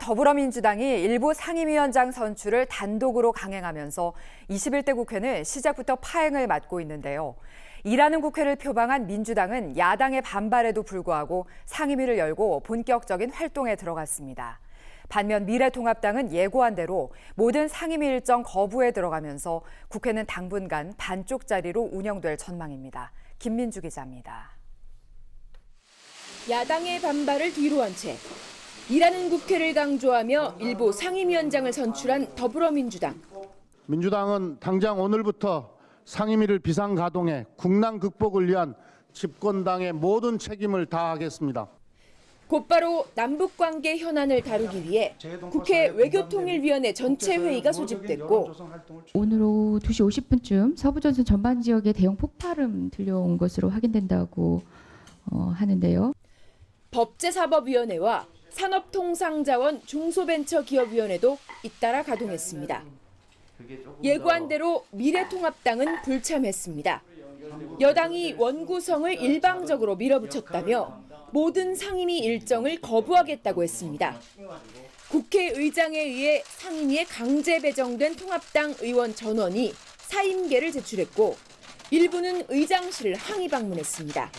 더불어민주당이 일부 상임위원장 선출을 단독으로 강행하면서 21대 국회는 시작부터 파행을 맞고 있는데요. 일하는 국회를 표방한 민주당은 야당의 반발에도 불구하고 상임위를 열고 본격적인 활동에 들어갔습니다. 반면 미래통합당은 예고한 대로 모든 상임위 일정 거부에 들어가면서 국회는 당분간 반쪽 자리로 운영될 전망입니다. 김민주 기자입니다. 야당의 반발을 뒤로한 채 일하는 국회를 강조하며 일부 상임위원장을 선출한 더불어민주당. 민주당은 당장 오늘부터 상임위를 비상가동해 국난 극복을 위한 집권당의 모든 책임을 다하겠습니다. 곧바로 남북관계 현안을 다루기 위해 국회 외교통일위원회 전체 회의가 소집됐고 오늘 오후 2시 50분쯤 서부전선 전반 지역에 대형 폭발음 들려온 것으로 확인된다고 하는데요. 법제사법위원회와 산업통상자원 중소벤처기업위원회도 잇따라 가동했습니다. 예고한 대로 미래통합당은 불참했습니다. 여당이 원구성을 일방적으로 밀어붙였다며 모든 상임위 일정을 거부하겠다고 했습니다. 국회의장에 의해 상임위에 강제 배정된 통합당 의원 전원이 사임계를 제출했고 일부는 의장실을 항의 방문했습니다.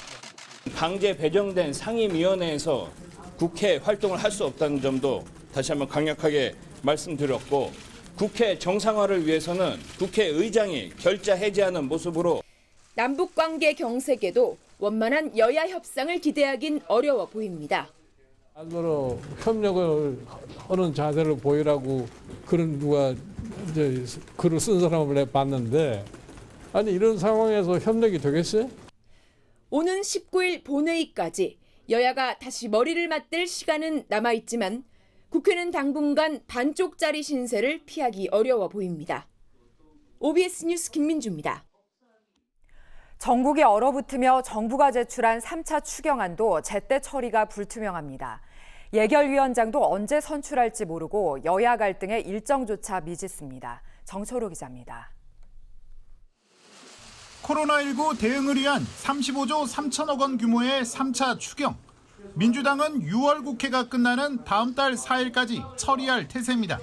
강제 배정된 상임위원회에서 국회 활동을 할 수 없다는 점도 다시 한번 강력하게 말씀드렸고 국회 정상화를 위해서는 국회의장이 결자 해제하는 모습으로 남북관계 경색에도 원만한 여야 협상을 기대하긴 어려워 보입니다. 안으로 협력을 하는 자세를 보이라고 그런 누가 이제 글을 쓴 사람을 봤는데 아니 이런 상황에서 협력이 되겠어요? 오는 19일 본회의까지 여야가 다시 머리를 맞댈 시간은 남아있지만 국회는 당분간 반쪽짜리 신세를 피하기 어려워 보입니다. OBS 뉴스 김민주입니다. 전국이 얼어붙으며 정부가 제출한 3차 추경안도 제때 처리가 불투명합니다. 예결위원장도 언제 선출할지 모르고 여야 갈등의 일정조차 미지수입니다. 정철호 기자입니다. 코로나19 대응을 위한 35조 3천억 원 규모의 3차 추경. 민주당은 6월 국회가 끝나는 다음 달 4일까지 처리할 태세입니다.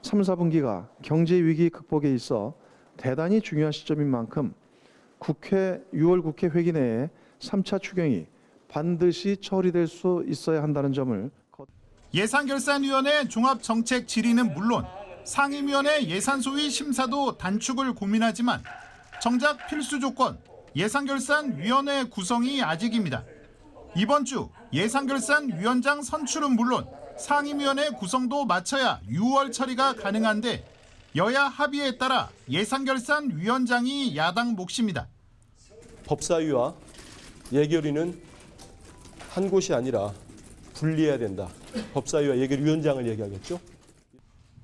3, 4분기가 경제 위기 극복에 있어 대단히 중요한 시점인 만큼 국회 6월 국회 회기 내에 3차 추경이 반드시 처리될 수 있어야 한다는 점을 예산결산위원회 종합정책 질의는 물론 상임위원회 예산소위 심사도 단축을 고민하지만 정작 필수 조건 예산결산위원회 구성이 아직입니다. 이번 주 예산결산위원장 선출은 물론 상임위원회 구성도 마쳐야 6월 처리가 가능한데 여야 합의에 따라 예산결산위원장이 야당 몫입니다. 법사위와 예결위는 한 곳이 아니라 분리해야 된다. 법사위와 예결위원장을 얘기하겠죠.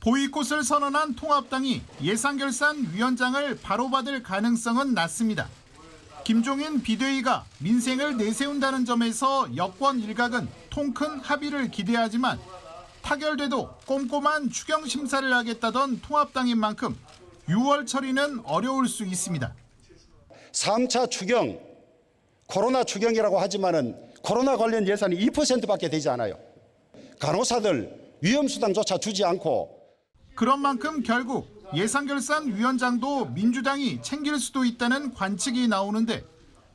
보이콧을 선언한 통합당이 예산결산위원장을 바로받을 가능성은 낮습니다. 김종인 비대위가 민생을 내세운다는 점에서 여권 일각은 통큰 합의를 기대하지만 타결돼도 꼼꼼한 추경 심사를 하겠다던 통합당인 만큼 6월 처리는 어려울 수 있습니다. 3차 추경, 코로나 추경이라고 하지만은 코로나 관련 예산이 2%밖에 되지 않아요. 간호사들 위험수당조차 주지 않고. 그런 만큼 결국 예산결산위원장도 민주당이 챙길 수도 있다는 관측이 나오는데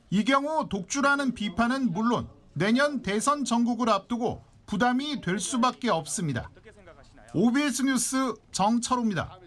이 경우 독주라는 비판은 물론 내년 대선 전국을 앞두고 부담이 될 수밖에 없습니다. OBS 뉴스 정철호입니다.